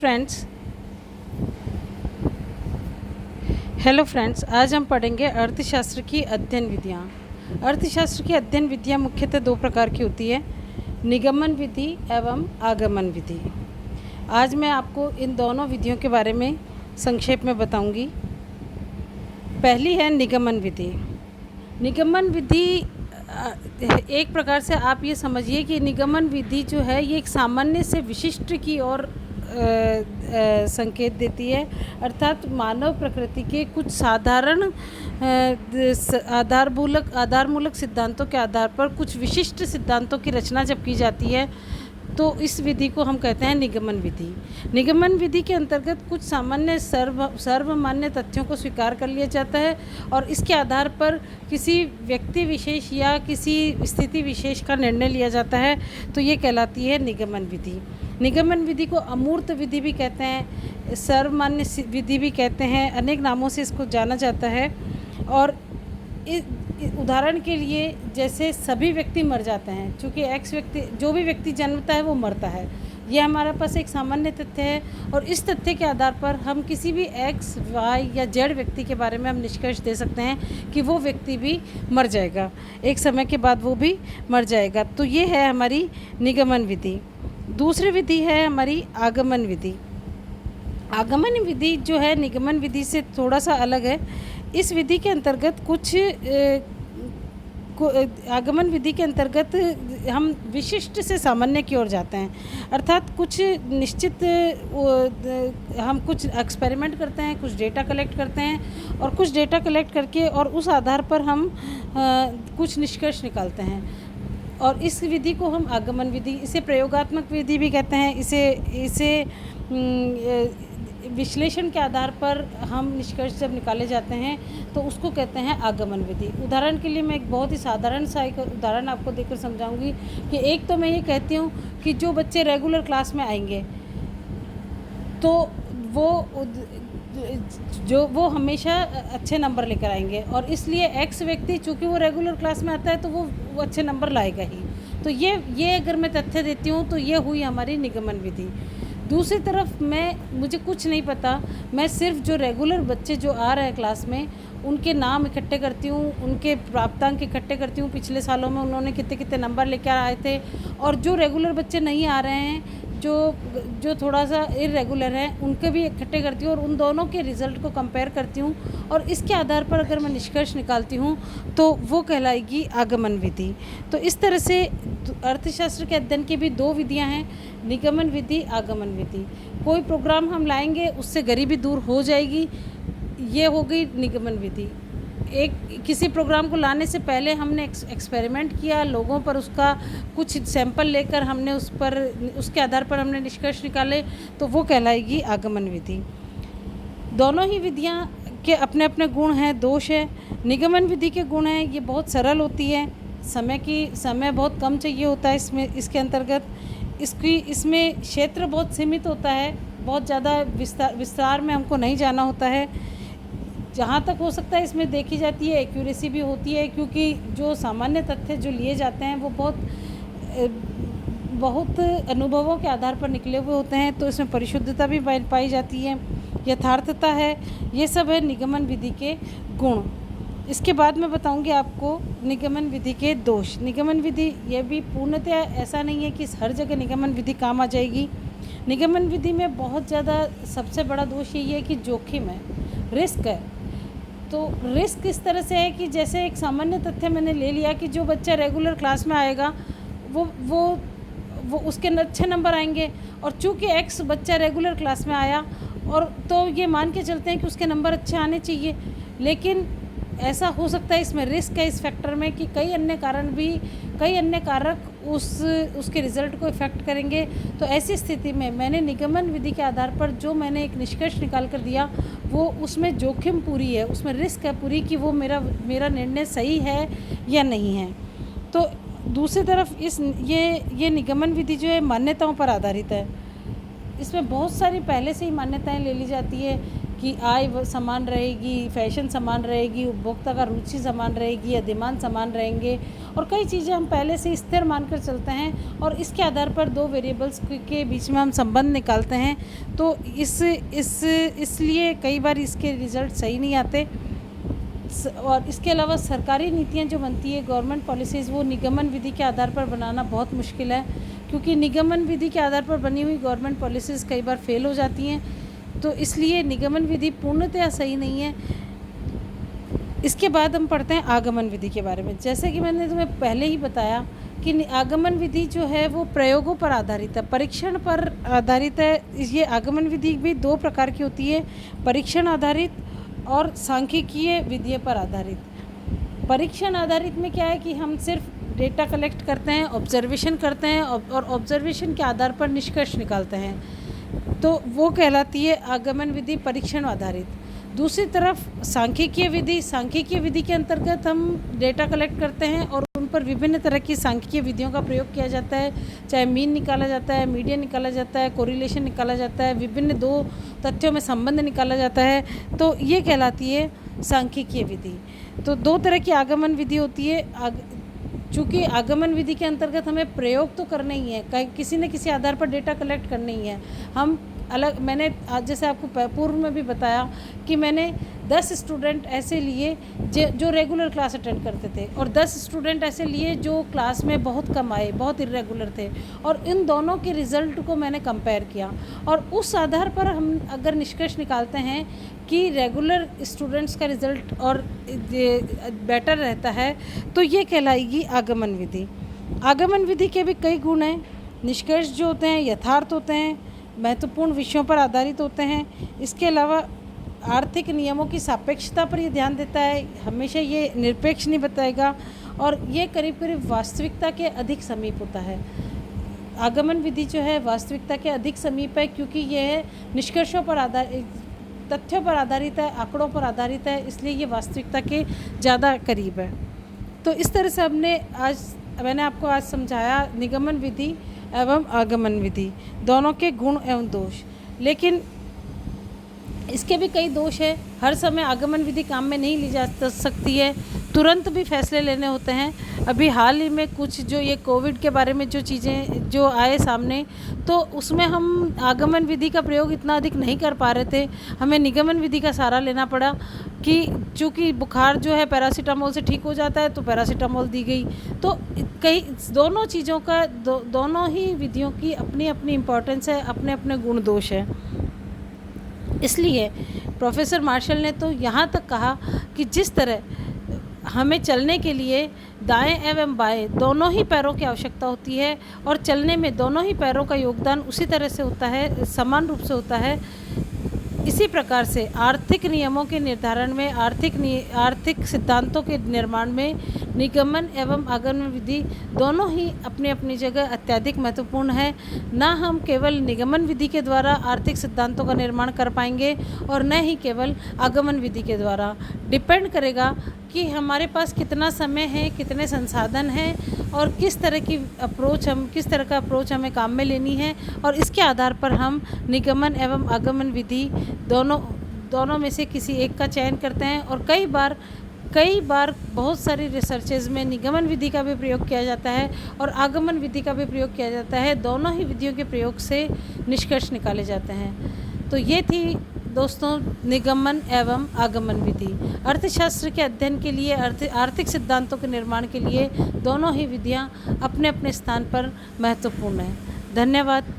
Friends hello friends, आज हम पढ़ेंगे अर्थशास्त्र की अध्ययन विधियाँ। अर्थशास्त्र की अध्ययन विधियाँ मुख्यतः दो प्रकार की होती है, निगमन विधि एवं आगमन विधि। आज मैं आपको इन दोनों विधियों के बारे में संक्षेप में बताऊंगी। पहली है निगमन विधि। निगमन विधि एक प्रकार से आप ये समझिए कि निगमन विधि जो है ये एक सामान्य से विशिष्ट की ओर संकेत देती है, अर्थात मानव प्रकृति के कुछ साधारण आधारमूलक सिद्धांतों के आधार पर कुछ विशिष्ट सिद्धांतों की रचना जब की जाती है तो इस विधि को हम कहते हैं निगमन विधि। निगमन विधि के अंतर्गत कुछ सामान्य सर्वमान्य तथ्यों को स्वीकार कर लिया जाता है और इसके आधार पर किसी व्यक्ति विशेष या किसी स्थिति विशेष का निर्णय लिया जाता है, तो ये कहलाती है निगमन विधि। निगमन विधि को अमूर्त विधि भी कहते हैं, सर्वमान्य विधि भी कहते हैं, अनेक नामों से इसको जाना जाता है। और उदाहरण के लिए जैसे सभी व्यक्ति मर जाते हैं, चूँकि एक्स व्यक्ति जो भी व्यक्ति जन्मता है वो मरता है, ये हमारे पास एक सामान्य तथ्य है और इस तथ्य के आधार पर हम किसी भी एक्स वाई या जेड व्यक्ति के बारे में हम निष्कर्ष दे सकते हैं कि वो व्यक्ति भी मर जाएगा, एक समय के बाद वो भी मर जाएगा। तो ये है हमारी निगमन विधि। दूसरी विधि है हमारी आगमन विधि। आगमन विधि जो है निगमन विधि से थोड़ा सा अलग है। इस विधि के अंतर्गत आगमन विधि के अंतर्गत हम विशिष्ट से सामान्य की ओर जाते हैं, अर्थात कुछ निश्चित हम कुछ एक्सपेरिमेंट करते हैं, कुछ डेटा कलेक्ट करते हैं और कुछ डेटा कलेक्ट करके और उस आधार पर हम कुछ निष्कर्ष निकालते हैं और इस विधि को हम आगमन विधि, इसे प्रयोगात्मक विधि भी कहते हैं। इसे विश्लेषण के आधार पर हम निष्कर्ष जब निकाले जाते हैं तो उसको कहते हैं आगमन विधि। उदाहरण के लिए मैं एक बहुत ही साधारण सा एक उदाहरण आपको देकर समझाऊंगी कि एक तो मैं ये कहती हूँ कि जो बच्चे रेगुलर क्लास में आएंगे तो वो हमेशा अच्छे नंबर लेकर आएंगे और इसलिए एक्स व्यक्ति चूँकि वो रेगुलर क्लास में आता है तो वो अच्छे नंबर लाएगा ही। तो ये अगर मैं तथ्य देती हूँ तो ये हुई हमारी निगमन विधि। दूसरी तरफ मुझे कुछ नहीं पता, मैं सिर्फ जो रेगुलर बच्चे जो आ रहे हैं क्लास में उनके नाम इकट्ठे करती हूँ, उनके प्राप्तांक इकट्ठे करती हूँ, पिछले सालों में उन्होंने कितने कितने नंबर लेकर आए थे, और जो रेगुलर बच्चे नहीं आ रहे हैं, जो थोड़ा सा इरेगुलर हैं, उनके भी इकट्ठे करती हूँ और उन दोनों के रिज़ल्ट को कंपेयर करती हूँ और इसके आधार पर अगर मैं निष्कर्ष निकालती हूँ तो वो कहलाएगी आगमन विधि। तो इस तरह से अर्थशास्त्र के अध्ययन की भी दो विधियाँ हैं, निगमन विधि, आगमन विधि। कोई प्रोग्राम हम लाएंगे उससे गरीबी दूर हो जाएगी, ये हो गई निगमन विधि। किसी प्रोग्राम को लाने से पहले हमने एक्सपेरिमेंट किया, लोगों पर उसका कुछ सैंपल लेकर हमने उसके आधार पर हमने निष्कर्ष निकाले, तो वो कहलाएगी आगमन विधि। दोनों ही विधियाँ के अपने अपने गुण हैं, दोष है। निगमन विधि के गुण हैं, ये बहुत सरल होती है, समय बहुत कम चाहिए होता है इसके अंतर्गत, इसमें क्षेत्र बहुत सीमित होता है, बहुत ज़्यादा विस्तार में हमको नहीं जाना होता है। जहाँ तक हो सकता है इसमें देखी जाती है एक्यूरेसी भी होती है, क्योंकि जो सामान्य तथ्य जो लिए जाते हैं वो बहुत अनुभवों के आधार पर निकले हुए होते हैं, तो इसमें परिशुद्धता भी पाई जाती है, यथार्थता है, ये सब है निगमन विधि के गुण। इसके बाद मैं बताऊंगी आपको निगमन विधि के दोष। निगमन विधि ये भी पूर्णतः ऐसा नहीं है कि हर जगह निगमन विधि काम आ जाएगी। निगमन विधि में बहुत ज़्यादा सबसे बड़ा दोष यही है कि जोखिम है, रिस्क है। तो रिस्क इस तरह से है कि जैसे एक सामान्य तथ्य मैंने ले लिया कि जो बच्चा रेगुलर क्लास में आएगा वो उसके अच्छे नंबर आएंगे, और चूँकि एक्स बच्चा रेगुलर क्लास में आया और तो ये मान के चलते हैं कि उसके नंबर अच्छे आने चाहिए, लेकिन ऐसा हो सकता है, इसमें रिस्क है इस फैक्टर में कि कई अन्य कारक उसके रिज़ल्ट को इफ़ेक्ट करेंगे। तो ऐसी स्थिति में मैंने निगमन विधि के आधार पर जो मैंने एक निष्कर्ष निकाल कर दिया वो उसमें जोखिम पूरी है, उसमें रिस्क है पूरी कि वो मेरा निर्णय सही है या नहीं है। तो दूसरी तरफ ये निगमन विधि जो है मान्यताओं पर आधारित है। इसमें बहुत सारी पहले से ही मान्यताएं ले ली जाती है कि समान रहेगी, फैशन समान रहेगी, उपभोक्ता का रुचि समान रहेगी या डिमांड समान रहेंगे, और कई चीज़ें हम पहले से स्थिर मानकर चलते हैं और इसके आधार पर दो वेरिएबल्स के बीच में हम संबंध निकालते हैं। तो इसलिए कई बार इसके रिज़ल्ट सही नहीं आते। और इसके अलावा सरकारी नीतियाँ जो बनती है, गवर्नमेंट पॉलिसीज़, वो निगमन विधि के आधार पर बनाना बहुत मुश्किल है, क्योंकि निगमन विधि के आधार पर बनी हुई गवर्नमेंट पॉलिसीज़ कई बार फेल हो जाती हैं। तो इसलिए निगमन विधि पूर्णतः सही नहीं है। इसके बाद हम पढ़ते हैं आगमन विधि के बारे में। जैसे कि मैंने तुम्हें पहले ही बताया कि आगमन विधि जो है वो प्रयोगों पर आधारित है, परीक्षण पर आधारित है। ये आगमन विधि भी दो प्रकार की होती है, परीक्षण आधारित और सांख्यिकीय विधियों पर आधारित। परीक्षण आधारित में क्या है कि हम सिर्फ डेटा कलेक्ट करते हैं, ऑब्जर्वेशन करते हैं और ऑब्जर्वेशन के आधार पर निष्कर्ष निकालते हैं, तो वो कहलाती है आगमन विधि परीक्षण आधारित। दूसरी तरफ सांख्यिकीय विधि के अंतर्गत हम डेटा कलेक्ट करते हैं और उन पर विभिन्न तरह की सांख्यिकीय विधियों का प्रयोग किया जाता है, चाहे मीन निकाला जाता है, मीडियन निकाला जाता है, कोरिलेशन निकाला जाता है, विभिन्न दो तथ्यों में संबंध निकाला जाता है, तो ये कहलाती है सांख्यिकीय विधि। तो दो तरह की आगमन विधि होती है। चूँकि आगमन विधि के अंतर्गत हमें प्रयोग तो करना ही है, किसी न किसी आधार पर डेटा कलेक्ट करना ही है। हम अलग, मैंने आज जैसे आपको पूर्व में भी बताया कि मैंने 10 स्टूडेंट ऐसे लिए जो रेगुलर क्लास अटेंड करते थे, और 10 स्टूडेंट ऐसे लिए जो क्लास में बहुत कम आए, बहुत इर्रेगुलर थे, और इन दोनों के रिज़ल्ट को मैंने कंपेयर किया, और उस आधार पर हम अगर निष्कर्ष निकालते हैं कि रेगुलर स्टूडेंट्स का रिज़ल्ट और बेटर रहता है, तो ये कहलाएगी आगमन विधि। आगमन विधि के भी कई गुण हैं। निष्कर्ष जो होते हैं यथार्थ होते हैं, महत्वपूर्ण विषयों पर आधारित होते हैं। इसके अलावा आर्थिक नियमों की सापेक्षता पर ये ध्यान देता है, हमेशा ये निरपेक्ष नहीं बताएगा, और ये करीब करीब वास्तविकता के अधिक समीप होता है। आगमन विधि जो है वास्तविकता के अधिक समीप है, क्योंकि यह निष्कर्षों पर आधारित, तथ्यों पर आधारित है, आंकड़ों पर आधारित है, इसलिए ये वास्तविकता के ज़्यादा करीब है। तो इस तरह से मैंने आपको आज समझाया निगमन विधि एवं आगमन विधि दोनों के गुण एवं दोष। लेकिन इसके भी कई दोष है। हर समय आगमन विधि काम में नहीं ली जा सकती है, तुरंत भी फैसले लेने होते हैं। अभी हाल ही में कुछ जो ये कोविड के बारे में जो चीज़ें जो आए सामने, तो उसमें हम आगमन विधि का प्रयोग इतना अधिक नहीं कर पा रहे थे, हमें निगमन विधि का सहारा लेना पड़ा कि चूँकि बुखार जो है पैरासीटामोल से ठीक हो जाता है, तो पैरासीटामोल दी गई। तो कई दोनों चीज़ों का दोनों ही विधियों की अपनी अपनी इम्पोर्टेंस है, अपने अपने गुण दोष है। इसलिए प्रोफेसर मार्शल ने तो यहाँ तक कहा कि जिस तरह हमें चलने के लिए दाएं एवं बाएं दोनों ही पैरों की आवश्यकता होती है, और चलने में दोनों ही पैरों का योगदान उसी तरह से होता है, समान रूप से होता है, इसी प्रकार से आर्थिक नियमों के निर्धारण में, आर्थिक सिद्धांतों के निर्माण में निगमन एवं आगमन विधि दोनों ही अपनी अपनी जगह अत्यधिक महत्वपूर्ण है। न हम केवल निगमन विधि के द्वारा आर्थिक सिद्धांतों का निर्माण कर पाएंगे और न ही केवल आगमन विधि के द्वारा। डिपेंड करेगा कि हमारे पास कितना समय है, कितने संसाधन हैं, और किस तरह का अप्रोच हमें काम में लेनी है, और इसके आधार पर हम निगमन एवं आगमन विधि दोनों में से किसी एक का चयन करते हैं। और कई बार बहुत सारी रिसर्चेज में निगमन विधि का भी प्रयोग किया जाता है और आगमन विधि का भी प्रयोग किया जाता है। दोनों ही विधियों के प्रयोग से निष्कर्ष निकाले जाते हैं। तो ये थी दोस्तों निगमन एवं आगमन विधि। अर्थशास्त्र के अध्ययन के लिए, आर्थिक सिद्धांतों के निर्माण के लिए दोनों ही विधियाँ अपने अपने स्थान पर महत्वपूर्ण हैं। धन्यवाद।